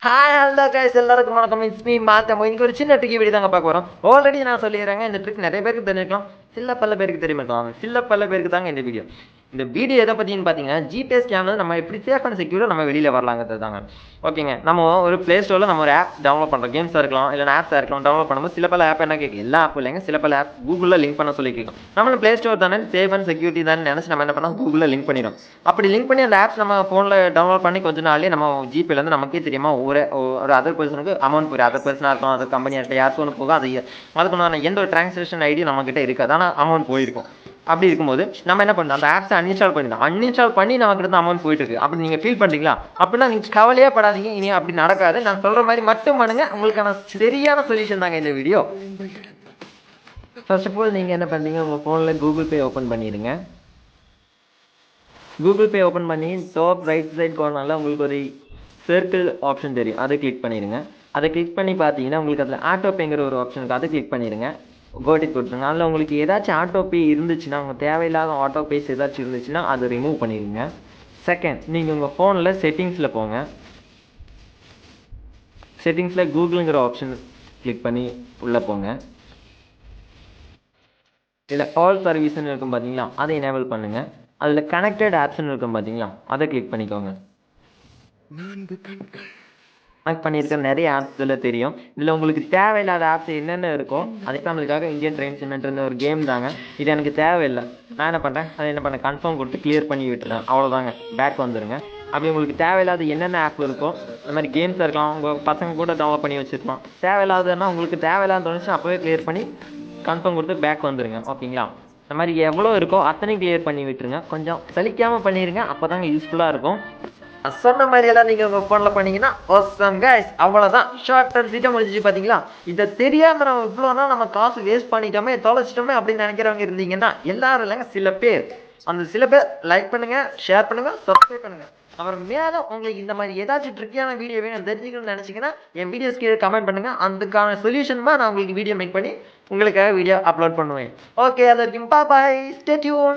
Hi hello guys எல்லாருக்கும் வணக்கம். It's me மாத்தம். இன்னைக்கு ஒரு சின்ன ட்ரிக் வீடியோ தாங்க பார்க்க போகிறோம். ஆல்ரெடி நான் சொல்லிடுறேங்க, இந்த ட்ரிக் நிறைய பேருக்கு தெரிஞ்சிருக்கலாம், சில பல பேருக்கு தெரியுமாக்கலாம். சில பல பேருக்கு தாங்க இந்த வீடியோ எதை பற்றின்னு பார்த்தீங்கன்னா, ஜிபிஎஸ் ஸ்கேமில் நம்ம எப்படி சேஃப் அண்ட் செக்யூராக நம்ம வெளியில் வரலாங்கிறது தாங்க. ஓகேங்க, நம்ம ஒரு ப்ளே ஸ்டோரில் நம்ம ஒரு ஆப் டவுன்லோட் பண்ணுறோம். கேம்ஸாக இருக்கலாம், இல்லை ஆப்ஸாக இருக்கலாம். டவுன்லோட் பண்ணும்போது சில பல ஆப் என்ன கேட்கும், எல்லா ஆப்பும் இல்லைங்க, சில பல ஆப் கூகுளில் லிங்க் பண்ண சொல்லி கேட்கும். நம்மளும் ப்ளே ஸ்டோர் தானே, சேஃப் அண்ட் செக்யூரிட்டி தானே நினச்சி நம்ம என்ன பண்ணோம், கூகுளில் லிங்க் பண்ணிடும். அப்படி லிங்க் பண்ணி அந்த ஆப்ஸ் நம்ம ஃபோனில் டவுன்லோட் பண்ணி கொஞ்ச நாள்லேயே நம்ம ஜிபேலேருந்து நமக்கே தெரியுமா, ஒரு அதர் பர்சனுக்கு அமௌண்ட் போயிடும். அதர் பர்சனாக இருக்கும், அதர் கம்பெனியாக யாருக்கும் ஒன்று போகும். அதுக்கு எந்த ஒரு டிரான்சாக்ஷன் ஐடி நம்மக்கிட்ட இருக்காது, ஆனால் அமௌண்ட் போயிருக்கும். அப்படி இருக்கும்போது நம்ம என்ன பண்ணணும், அந்த ஆப்ஸை அன்இன்ஸ்டால் பண்ணி நமக்கு இருந்து அமௌண்ட் போயிட்டு இருக்கு. அப்படி நீங்கள் ஃபீல் பண்ணுறீங்களா? அப்படின்னா நீங்கள் கவலையே படாதீங்க, இனி அப்படி நடக்காது. நான் சொல்கிற மாதிரி மட்டும் பண்ணுங்க, உங்களுக்கான சரியான சொல்யூஷன் தாங்க இந்த வீடியோ. ஃபர்ஸ்ட் ஆஃப் ஆல் நீங்கள் என்ன பண்ணுறீங்க, உங்கள் ஃபோனில் கூகுள் பே ஓப்பன் பண்ணிடுங்க. கூகுள் பே ஓப்பன் பண்ணி டாப் ரைட் சைட் கார்னரில் உங்களுக்கு ஒரு சர்க்கிள் ஆப்ஷன் தெரியும், அதை கிளிக் பண்ணிடுங்க. அதை கிளிக் பண்ணி பார்த்தீங்கன்னா உங்களுக்கு அதில் ஆட்டோ பேங்கிற ஒரு ஆப்ஷன் இருக்குது, அதை கிளிக் பண்ணிடுங்க. கோட்டிக் கொடுத்துருங்க. அதில் உங்களுக்கு ஏதாச்சும் ஆட்டோ பே இருந்துச்சுன்னா, உங்கள் தேவையில்லாத ஆட்டோ பேஸ் ஏதாச்சும் இருந்துச்சுன்னா அதை ரிமூவ் பண்ணிடுங்க. செகண்ட், நீங்கள் உங்கள் ஃபோனில் செட்டிங்ஸில் போங்க. செட்டிங்ஸில் கூகுளுங்கிற ஆப்ஷன் கிளிக் பண்ணி உள்ளே போங்க. இதில் ஆல் சர்வீஸ்ன்னு இருக்கும் பார்த்தீங்களா, அதை எனேபிள் பண்ணுங்கள். அதில் கனெக்டட் ஆப்ஸ்ன்னு இருக்கும் பார்த்தீங்களா, அதை கிளிக் பண்ணிக்கோங்க. கனெக்ட் பண்ணியிருக்க நிறைய ஆப்ஸ் இதில் தெரியும். இதில் உங்களுக்கு தேவையில்லாத ஆப்ஸ் என்னென்ன இருக்கோ, எக்ஸாம்பிளுக்காக இந்தியன் ட்ரெயின் சிமெண்ட்னு ஒரு கேம் தாங்க, இது எனக்கு தேவையில்லை. நான் என்ன பண்ணுறேன், அதை என்ன பண்ணேன், கன்ஃபார்ம் கொடுத்து கிளியர் பண்ணி விட்டுறேன். அவ்வளோதாங்க, பேக் வந்துடுங்க. அப்படி உங்களுக்கு தேவையில்லாத என்னென்ன ஆப் இருக்கோ, இந்த மாதிரி கேம்ஸ் இருக்கலாம், உங்கள் பசங்க கூட டவுன்லோட் பண்ணி வச்சுருக்கலாம். தேவையில்லாததுன்னா உங்களுக்கு தேவையில்லாத தோணுச்சு அப்போவே கிளியர் பண்ணி கன்ஃபார்ம் கொடுத்து பேக் வந்துடுங்க. ஓகேங்களா? இந்த மாதிரி எவ்வளோ இருக்கோ அத்தனையும் கிளியர் பண்ணி விட்டுருங்க. கொஞ்சம் சலிக்காமல் பண்ணிடுங்க, அப்போ தாங்க யூஸ்ஃபுல்லாக இருக்கும். சொன்ன மாதிரி எல்லாம் நீங்கள் உங்கள் ஃபோனில் பண்ணீங்கன்னா awesome guys. அவ்வளோதான், ஷார்ட் அண்ட் ஸ்வீட்டாக முடிஞ்சிச்சு. பார்த்தீங்களா? இதை தெரியாமல் நம்ம இவ்வளோ நாள் நம்ம காசு வேஸ்ட் பண்ணிட்டோமே, தொலைச்சிட்டோமே அப்படின்னு நினைக்கிறவங்க இருந்தீங்கன்னா, எல்லாரும் இல்லைங்க, சில பேர். அந்த சில பேர் லைக் பண்ணுங்கள், ஷேர் பண்ணுங்கள், சப்ஸ்கிரைப் பண்ணுங்கள். அப்புறம் மேலே உங்களுக்கு இந்த மாதிரி ஏதாச்சும் ட்ரிக்கியான வீடியோ வேணும் தெரிஞ்சுக்கணும்னு நினச்சிங்கன்னா என் வீடியோஸ் கீழே கமெண்ட் பண்ணுங்கள். அதுக்கான சொல்யூஷன் தான் நான் உங்களுக்கு வீடியோ மேக் பண்ணி உங்களுக்காக வீடியோ அப்லோட் பண்ணுவேன். ஓகே, அது வரைக்கும் பாய், ஸ்டே டியூன்.